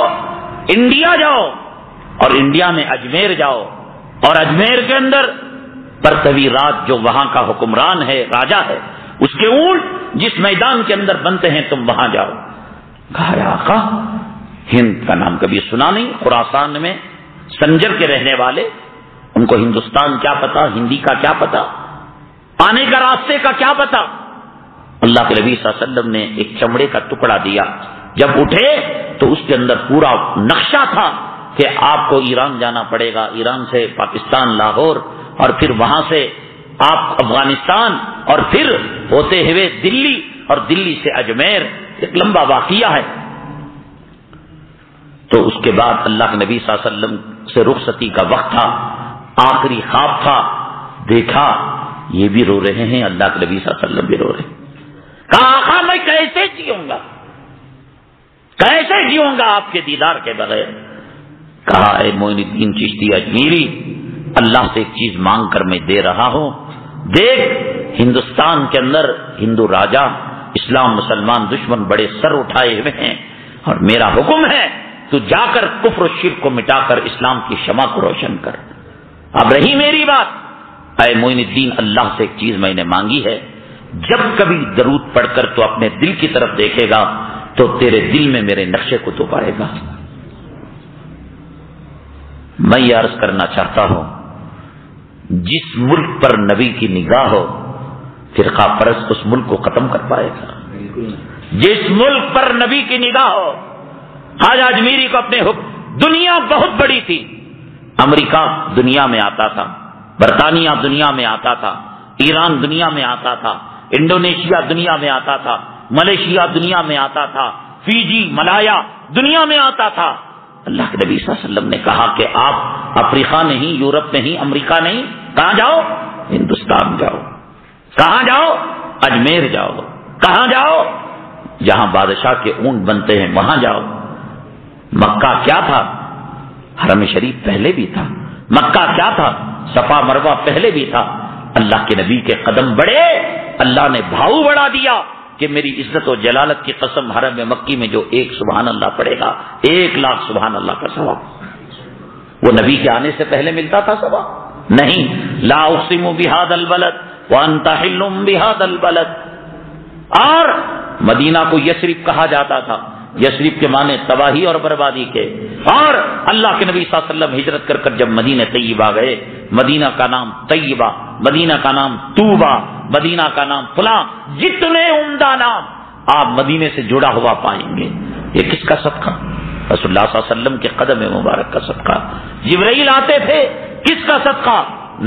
Speaker 1: انڈیا جاؤ اور انڈیا میں اجمیر جاؤ, اور اجمیر کے اندر پرتوی راج جو وہاں کا حکمران ہے, راجا ہے, اس کے اونٹ جس میدان کے اندر بنتے ہیں تم وہاں جاؤ. کہا آقا ہند کا نام کبھی سنا نہیں, خراسان میں سنجر کے رہنے والے, ان کو ہندوستان کیا پتا, ہندی کا کیا پتا, آنے کا راستے کا کیا پتا. اللہ کے نبی صلی اللہ علیہ وسلم نے ایک چمڑے کا ٹکڑا دیا. جب اٹھے تو اس کے اندر پورا نقشہ تھا کہ آپ کو ایران جانا پڑے گا, ایران سے پاکستان لاہور, اور پھر وہاں سے آپ افغانستان, اور پھر ہوتے ہوئے دلی, اور دلی سے اجمیر. ایک لمبا واقعہ ہے. تو اس کے بعد اللہ کے نبی صلی اللہ علیہ وسلم سے رخصتی کا وقت تھا, آخری خواب تھا. دیکھا یہ بھی رو رہے ہیں, اللہ کے نبی صلی اللہ علیہ وسلم بھی رو رہے ہیں. کہا آقا میں کیسے جیوں گا, کیسے جیوں گا آپ کے دیدار کے بغیر. کہا اے معین الدین چشتی اجمیری, اللہ سے ایک چیز مانگ کر میں دے رہا ہوں. دیکھ ہندوستان کے اندر ہندو راجا, اسلام مسلمان دشمن بڑے سر اٹھائے ہوئے ہیں, اور میرا حکم ہے تو جا کر کفر و شرک کو مٹا کر اسلام کی شمع کو روشن کر. اب رہی میری بات, اے معین الدین اللہ سے ایک چیز میں نے مانگی ہے, جب کبھی درود پڑھ کر تو اپنے دل کی طرف دیکھے گا تو تیرے دل میں میرے نقشے کو تو پائے گا. میں یہ عرض کرنا چاہتا ہوں, جس ملک پر نبی کی نگاہ ہو فرقہ پرست اس ملک کو ختم کر پائے گا. جس ملک پر نبی کی نگاہ ہو, خواجہ اجمیری کو اپنے دنیا بہت بڑی تھی. امریکہ دنیا میں آتا تھا, برطانیہ دنیا میں آتا تھا, ایران دنیا میں آتا تھا, انڈونیشیا دنیا میں آتا تھا, ملیشیا دنیا میں آتا تھا, فیجی ملایا دنیا میں آتا تھا. اللہ کے نبی صلی اللہ علیہ وسلم نے کہا کہ آپ افریقہ نہیں, یورپ نہیں, امریکہ نہیں, کہاں جاؤ؟ ہندوستان جاؤ. کہاں جاؤ؟ اجمیر جاؤ. کہاں جاؤ؟ جہاں بادشاہ کے اونٹ بنتے ہیں وہاں جاؤ. مکہ کیا تھا؟ حرم شریف پہلے بھی تھا. مکہ کیا تھا؟ صفا مروہ پہلے بھی تھا. اللہ کے نبی کے قدم بڑھے, اللہ نے بھاؤ بڑھا دیا کہ میری عزت و جلالت کی قسم حرم مکی میں جو ایک سبحان اللہ پڑھے گا 1,00,000 سبحان اللہ کا ثواب. وہ نبی کے آنے سے پہلے ملتا تھا ثواب نہیں. لا اقسم بہذا البلد وانت حل بہذا البلد. اور مدینہ کو یثرب کہا جاتا تھا. یثرب کے معنی تباہی اور بربادی کے. اور اللہ کے نبی صلی اللہ علیہ وسلم ہجرت کر کر جب مدینہ طیبہ گئے, مدینہ کا نام طیبہ, مدینہ کا نام توبہ, مدینہ کا نام فلاں, جتنے عمدہ نام آپ مدینے سے جڑا ہوا پائیں گے. یہ کس کا صدقہ؟ رسول اللہ صلی اللہ علیہ وسلم کے قدم مبارک کا صدقہ. جبرائیل آتے تھے، کس کا صدقہ؟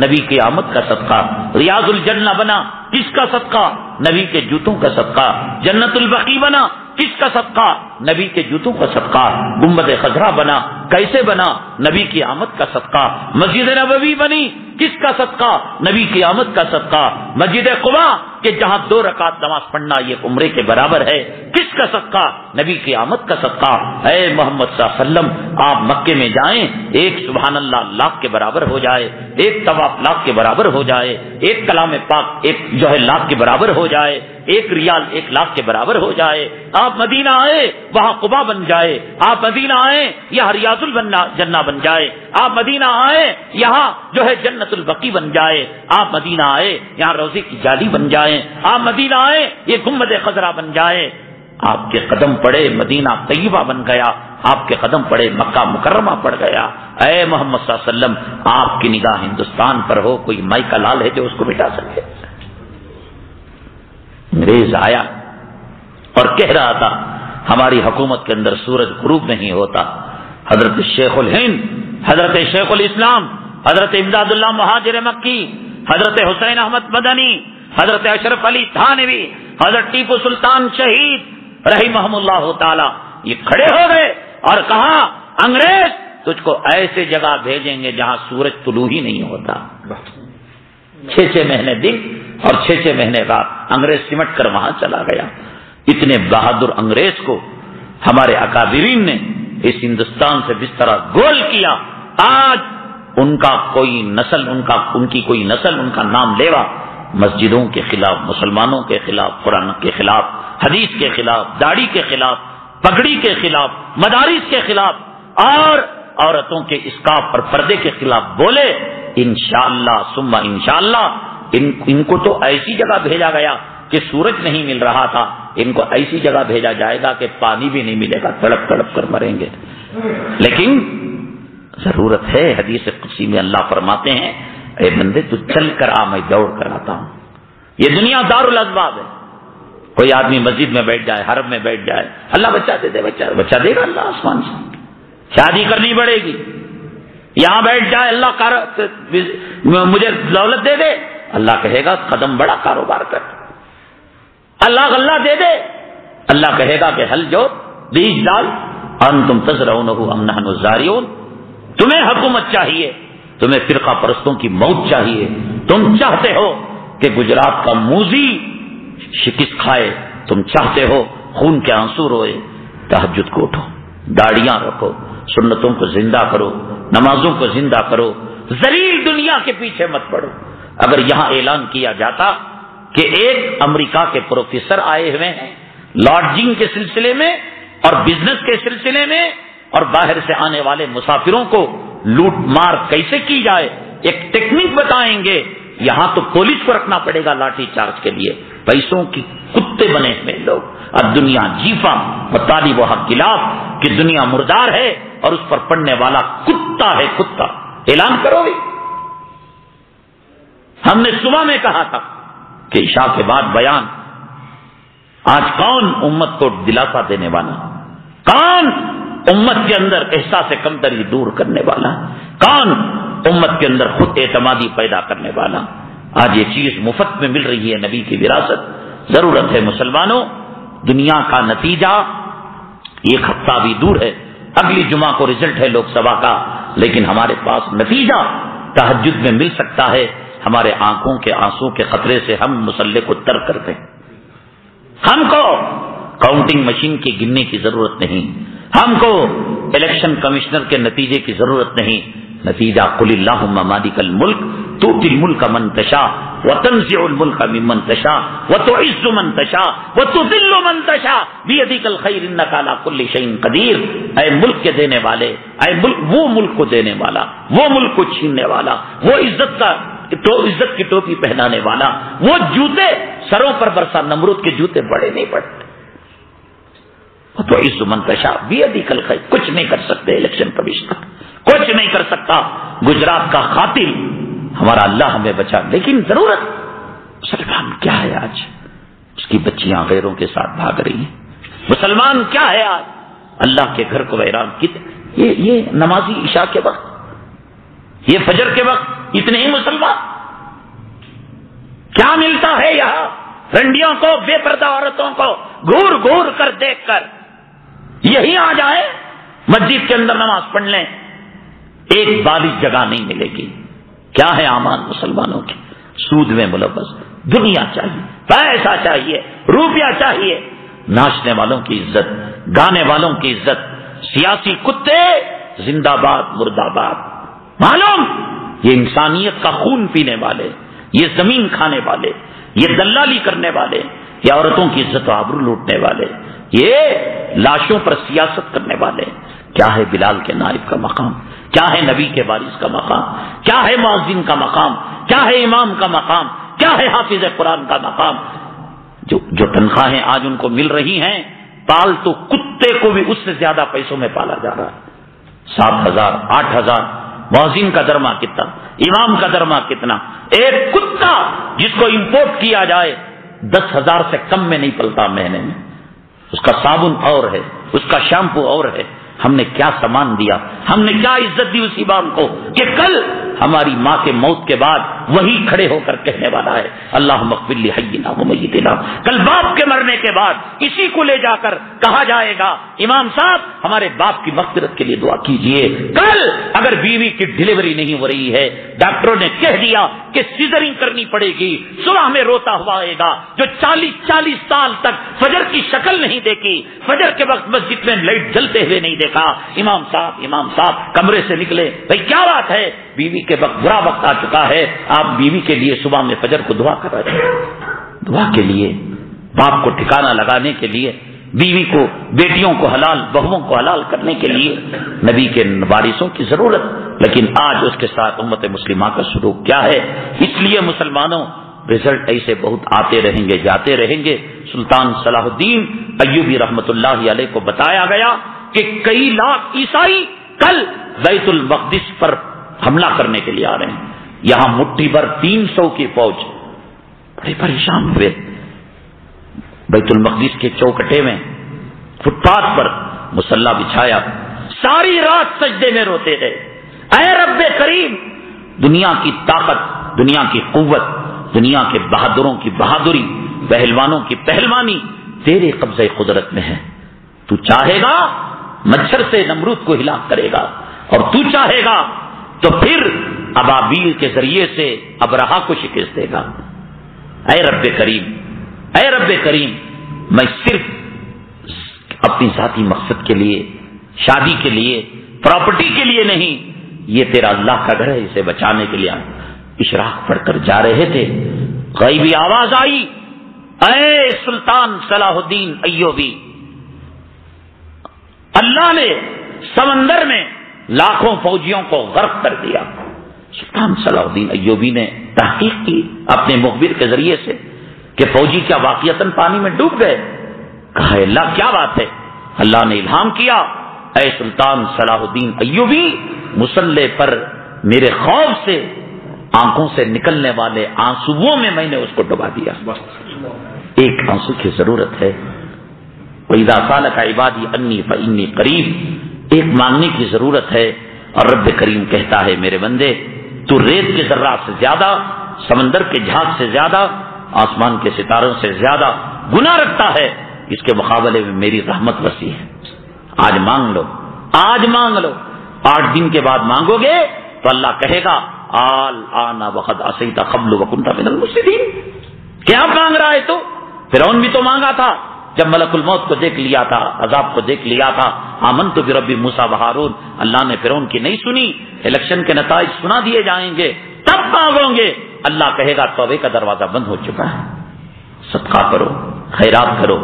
Speaker 1: نبی کی آمد کا صدقہ. ریاض الجنہ بنا، کس کا صدقہ؟ نبی کے جوتوں کا صدقہ. جنت البقیع بنا، کس کا صدقہ؟ نبی کے جوتوں کا صدقہ. گنبد خضرا بنا، کیسے بنا؟ نبی کی آمد کا صدقہ. مسجد نبوی بنی، کس کا صدقہ؟ نبی کی آمد کا صدقہ. مسجد قباء کہ جہاں 2 رکعت نماز پڑھنا یہ عمرے کے برابر ہے، کس کا صدقہ؟ نبی کی آمد کا صدقہ. اے محمد صلی اللہ علیہ وسلم، آپ مکے میں جائیں، ایک سبحان اللہ لاکھ کے برابر ہو جائے، ایک طواف لاکھ کے برابر ہو جائے، ایک کلام پاک ایک جو ہے لاکھ کے برابر ہو جائے، ایک ریال 1 لاکھ کے برابر ہو جائے. آپ مدینہ آئے، وہاں قباء بن جائے. آپ مدینہ آئے، یہاں ریاض الجنہ بن جائے. آپ مدینہ آئے، یہاں جو ہے جنت البقیع بن جائے. آپ مدینہ آئے، یہاں روضے کی جالی بن جائے. آپ مدینہ آئے، یہ گنبد خضرا بن جائے. آپ کے قدم پڑے مدینہ طیبہ بن گیا، آپ کے قدم پڑے مکہ مکرمہ پڑ گیا. اے محمد صلی اللہ علیہ وسلم، آپ کی نگاہ ہندوستان پر ہو، کوئی مائی کا لال ہے جو اس کو مٹا سکے؟ انگریز آیا اور کہہ رہا تھا ہماری حکومت کے اندر سورج غروب نہیں ہوتا. حضرت شیخ الہند، حضرت شیخ الاسلام، حضرت امداد اللہ مہاجر مکی، حضرت حسین احمد مدنی، حضرت اشرف علی تھانوی، حضرت ٹیپو سلطان شہید رحمہم اللہ تعالی، یہ کھڑے ہو گئے اور کہا انگریز تجھ کو ایسے جگہ بھیجیں گے جہاں سورج طلوع ہی نہیں ہوتا. 6 مہینے دن اور 6 مہینے رات انگریز سمٹ کر وہاں چلا گیا. اتنے بہادر انگریز کو ہمارے اکابرین نے اس ہندوستان سے جس طرح گول کیا، آج ان کا کوئی نسل، ان کی کوئی نسل ان کا نام لیوا مسجدوں کے خلاف، مسلمانوں کے خلاف، قرآن کے خلاف، حدیث کے خلاف، داڑھی کے خلاف، پگڑی کے خلاف، مدارس کے خلاف اور عورتوں کے اسکارف پر پردے کے خلاف بولے، انشاءاللہ ثم انشاءاللہ ان کو تو ایسی جگہ بھیجا گیا کہ سورج نہیں مل رہا تھا، ان کو ایسی جگہ بھیجا جائے گا کہ پانی بھی نہیں ملے گا، تڑپ تڑپ کر مریں گے. لیکن ضرورت ہے. حدیث قدسی میں اللہ فرماتے ہیں اے بندے تو چل کر آ، میں دوڑ کر آتا ہوں. یہ دنیا دار الاسباب ہے. کوئی آدمی مسجد میں بیٹھ جائے، حرم میں بیٹھ جائے، اللہ بچہ دے دے، بچہ دے گا اللہ آسمان سے. شادی کرنی پڑے گی، یہاں بیٹھ جائے، اللہ مجھے دولت دے دے، اللہ کہے گا قدم بڑا کاروبار کر. اللہ غلہ دے دے، اللہ کہے گا کہ حل جو بیج ڈال. انتم تزرعونہ ام نحن الزارعون. تمہیں حکومت چاہیے، تمہیں فرقہ پرستوں کی موت چاہیے. تم چاہتے ہو کہ گجرات کا موزی شکست کھائے، تم چاہتے ہو خون کے آنسو روئے. تہجد کو اٹھو، داڑیاں رکھو، سنتوں کو زندہ کرو، نمازوں کو زندہ کرو، ذلیل دنیا کے پیچھے مت پڑو. اگر یہاں اعلان کیا جاتا کہ ایک امریکہ کے پروفیسر آئے ہوئے ہیں لاڈجنگ کے سلسلے میں اور بزنس کے سلسلے میں، اور باہر سے آنے والے مسافروں کو لوٹ مار کیسے کی جائے ایک ٹیکنیک بتائیں گے، یہاں تو پولیس کو رکھنا پڑے گا لاٹھی چارج کے لیے. پیسوں کی کتے بنے ہوئے لوگ. اب دنیا جیفا و طالب و حق خلاف کہ دنیا مردار ہے اور اس پر پڑنے والا کتا ہے. کتا اعلان کرو گے. ہم نے صبح میں کہا تھا کہ عشاء کے بعد بیان. آج کون امت کو دلاسا دینے والا، کون امت کے اندر احساس کمتری دور کرنے والا، کون امت کے اندر خود اعتمادی پیدا کرنے والا؟ آج یہ چیز مفت میں مل رہی ہے، نبی کی وراثت. ضرورت ہے مسلمانوں، دنیا کا نتیجہ 1 ہفتہ بھی دور ہے، اگلی جمعہ کو رزلٹ ہے لوک سبھا کا، لیکن ہمارے پاس نتیجہ تہجد میں مل سکتا ہے. ہمارے آنکھوں کے آنسو کے خطرے سے ہم مسلح کو ترک کرتے ہیں. ہم کو کاؤنٹنگ مشین کی گننے کی ضرورت نہیں، ہم کو الیکشن کمشنر کے نتیجے کی ضرورت نہیں. نتیجہ قل اللہم مالک الملک تؤتی الملک من تشاء وتنزع الملک ممن تشاء وتعز من تشاء وتذل من تشاء بیدک الخیر انک علی کل شیء قدیر. اے ملک کے دینے والے، اے ملک، وہ ملک کو دینے والا، وہ ملک کو چھیننے والا، وہ عزت کی ٹوپی پہنانے والا، وہ جوتے سروں پر برسا نمرود کے جوتے بڑے نہیں پڑتے. تو عز من تشاء بیدک الخیر. کچھ نہیں کر سکتے الیکشن کمشنر، کچھ نہیں کر سکتا گجرات کا قاتل. ہمارا اللہ ہمیں بچا. لیکن ضرورت مسلمان کیا ہے آج؟ اس کی بچیاں غیروں کے ساتھ بھاگ رہی ہیں. مسلمان کیا ہے آج؟ اللہ کے گھر کو ویران یہ نمازی عشاء کے وقت، یہ فجر کے وقت اتنے ہی مسلمان، کیا ملتا ہے یہاں رنڈیوں کو، بے پردہ عورتوں کو گور گور کر دیکھ کر یہی آ جائے مسجد کے اندر نماز پڑھ لیں، ایک بالغ جگہ نہیں ملے گی۔ کیا ہے اعمال مسلمانوں کے؟ سود میں ملوث، دنیا چاہیے، پیسہ چاہیے، روپیہ چاہیے، ناچنے والوں کی عزت، گانے والوں کی عزت، سیاسی کتے زندہ باد مردہ باد، معلوم یہ انسانیت کا خون پینے والے، یہ زمین کھانے والے، یہ دلالی کرنے والے، یہ عورتوں کی عزت و آبرو لوٹنے والے، یہ لاشوں پر سیاست کرنے والے۔ کیا ہے بلال کے نائب کا مقام؟ کیا ہے نبی کے وارث کا مقام؟ کیا ہے مؤذن کا مقام؟ کیا ہے امام کا مقام؟ کیا ہے حافظ قرآن کا مقام؟ جو تنخواہیں آج ان کو مل رہی ہیں، پالتو کتے کو بھی اس سے زیادہ پیسوں میں پالا جا رہا ہے۔ 7,000 8,000 مؤذن کا درما کتنا، امام کا درما کتنا؟ ایک کتا جس کو امپورٹ کیا جائے 10,000 سے کم میں نہیں پلتا مہینے میں، اس کا صابن اور ہے، اس کا شیمپو اور ہے۔ ہم نے کیا سامان دیا، ہم نے کیا عزت دی اس امام کو کہ کل ہماری ماں کے موت کے بعد وہی کھڑے ہو کر کہنے والا ہے اللہم اغفر لحینا ومیتنا۔ کل باپ کے مرنے کے بعد اسی کو لے جا کر کہا جائے گا امام صاحب ہمارے باپ کی مغفرت کے لیے دعا کیجئے۔ کل اگر بیوی کی ڈلیوری نہیں ہو رہی ہے، ڈاکٹروں نے کہہ دیا کہ سیزرنگ کرنی پڑے گی، صبح میں روتا ہوا آئے گا جو 40 سال تک فجر کی شکل نہیں دیکھی، فجر کے وقت مسجد میں لائٹ جلتے ہوئے نہیں دیکھا، امام صاحب کمرے سے نکلے، بھائی کیا بات ہے؟ بیوی کے وقت برا وقت آ چکا ہے، آپ بیوی کے لیے صبح میں فجر کو دعا کر رہے ہیں، دعا کے لیے، باپ کو ٹھکانہ لگانے کے لیے، بیوی کو، بیٹیوں کو حلال، بہووں کو حلال کرنے کے لیے نبی کے وارثوں کی ضرورت۔ لیکن آج اس کے ساتھ امت مسلمہ کا سلوک کیا ہے؟ اس لیے مسلمانوں رزلٹ ایسے بہت آتے رہیں گے، جاتے رہیں گے۔ سلطان صلاح الدین ایوبی رحمت اللہ علیہ کو بتایا گیا کہ کئی لاکھ عیسائی کل بیت المقدس پر حملہ کرنے کے لیے آ رہے ہیں، یہاں مٹھی بھر 300 کی فوج، بڑے پریشان ہوئے۔ بیت المقدس کے چوکٹے میں فٹ پاتھ پر مصلی بچھایا، ساری رات سجدے میں روتے رہے، اے رب کریم، دنیا کی طاقت، دنیا کی قوت، دنیا کے بہادروں کی بہادری، پہلوانوں کی پہلوانی تیرے قبضے قدرت میں ہے۔ تو چاہے گا مچھر سے نمرود کو ہلاک کرے گا، اور تو چاہے گا تو پھر ابابیل کے ذریعے سے ابرہا کو شکست دے گا۔ اے رب کریم، اے رب کریم، میں صرف اپنی ذاتی مقصد کے لیے، شادی کے لیے، پراپرٹی کے لیے نہیں، یہ تیرا اللہ کا گھر ہے، اسے بچانے کے لیے اشراق پڑھ کر جا رہے تھے، غیبی آواز آئی، اے سلطان صلاح الدین ایوبی، اللہ نے سمندر میں لاکھوں فوجیوں کو غرق کر دیا۔ سلطان صلاح الدین ایوبی نے تحقیق کی اپنے مخبر کے ذریعے سے کہ فوجی کیا واقعتاً پانی میں ڈوب گئے؟ کہا اللہ کیا بات ہے؟ اللہ نے الہام کیا، اے سلطان صلاح الدین ایوبی، مصلی پر میرے خوف سے آنکھوں سے نکلنے والے آنسوؤں میں نے اس کو ڈبا دیا۔ ایک آنسو کی ضرورت ہے، وَإِذَا سَأَلَكَ عِبَادِي عَنِّي فَإِنِّي قَرِيبٌ، ایک مانگنے کی ضرورت ہے۔ اور رب کریم کہتا ہے میرے بندے، تو ریت کے ذرات سے زیادہ، سمندر کے جھاگ سے زیادہ، آسمان کے ستاروں سے زیادہ گناہ رکھتا ہے، اس کے مقابلے میں میری رحمت وسیع ہے۔ آج مانگ لو، آج مانگ لو، 8 دن کے بعد مانگو گے تو اللہ کہے گا آنا وقد عصیت قبل وکنت من المفسدین۔ کیا مانگ رہا ہے تو؟ فرعون بھی تو مانگا تھا، جب ملک الموت کو دیکھ لیا تھا، عذاب کو دیکھ لیا تھا، آمنت برب موسیٰ و ہارون، اللہ نے فرعون کی نہیں سنی، الیکشن کے نتائج سنا دیے جائیں گے، تب مانگو گے، اللہ کہے گا توبے کا دروازہ بند ہو چکا ہے۔ صدقہ کرو، خیرات کرو،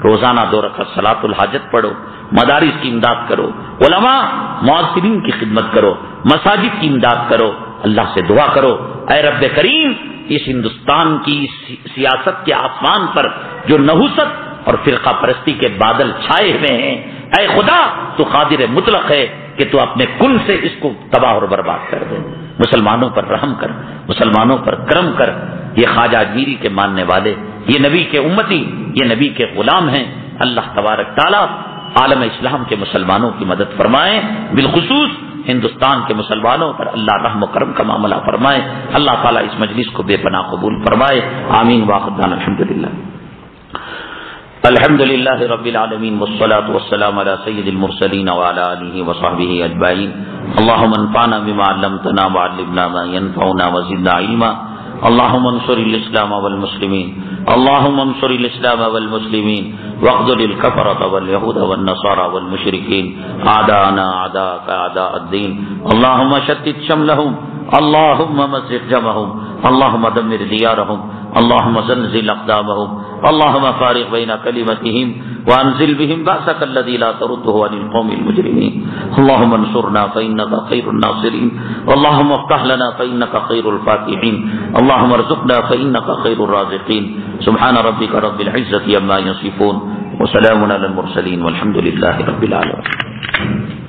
Speaker 1: روزانہ 2 رکعت صلاۃ الحاجت پڑھو، مدارس کی امداد کرو، علماء معاصرین کی خدمت کرو، مساجد کی امداد کرو، اللہ سے دعا کرو، اے رب کریم، اس ہندوستان کی سیاست کے آسمان پر جو نحوست اور فرقہ پرستی کے بادل چھائے ہوئے ہیں، اے خدا تو قادر مطلق ہے کہ تو اپنے کن سے اس کو تباہ اور برباد کر دے۔ مسلمانوں پر رحم کر، مسلمانوں پر کرم کر۔ یہ خواجہ اجمیری کے ماننے والے، یہ نبی کے امتی، یہ نبی کے غلام ہیں۔ اللہ تبارک تعالیٰ عالم اسلام کے مسلمانوں کی مدد فرمائے، بالخصوص ہندوستان کے مسلمانوں پر اللہ رحم و کرم کا معاملہ فرمائے. اللہ تعالیٰ اس مجلس کو بے پناہ قبول فرمائے. آمین. واخر دعوانا الحمد للہ رب العالمین والصلاة والسلام علی سید المرسلین وعلی آلہ وصحبہ اجمعین. اللہم انفعنا بما علمتنا وعلمنا ما ينفعنا وزدنا علما. اللهم انصر الاسلام والمسلمين، اللهم انصر الاسلام والمسلمين واخذل الكفرة واليهود والنصارى والمشركين اعداءنا اعداءك اعداء الدين. اللهم شتت شملهم، اللهم مزق جمعهم، اللهم دمر ديارهم، اللهم زلزل اقدامهم، اللهم فارق بين كلمتهم وانزل بهم بأسك الذي لا ترده عن القوم المجرمين. اللهم انصرنا فإنك خير الناصرين، اللهم افتح لنا فإنك خير الفاتحين، اللهم ارزقنا فإنك خير الرازقين. سبحان ربك رب العزة عما يصفون وسلام على المرسلين والحمد لله رب العالمين.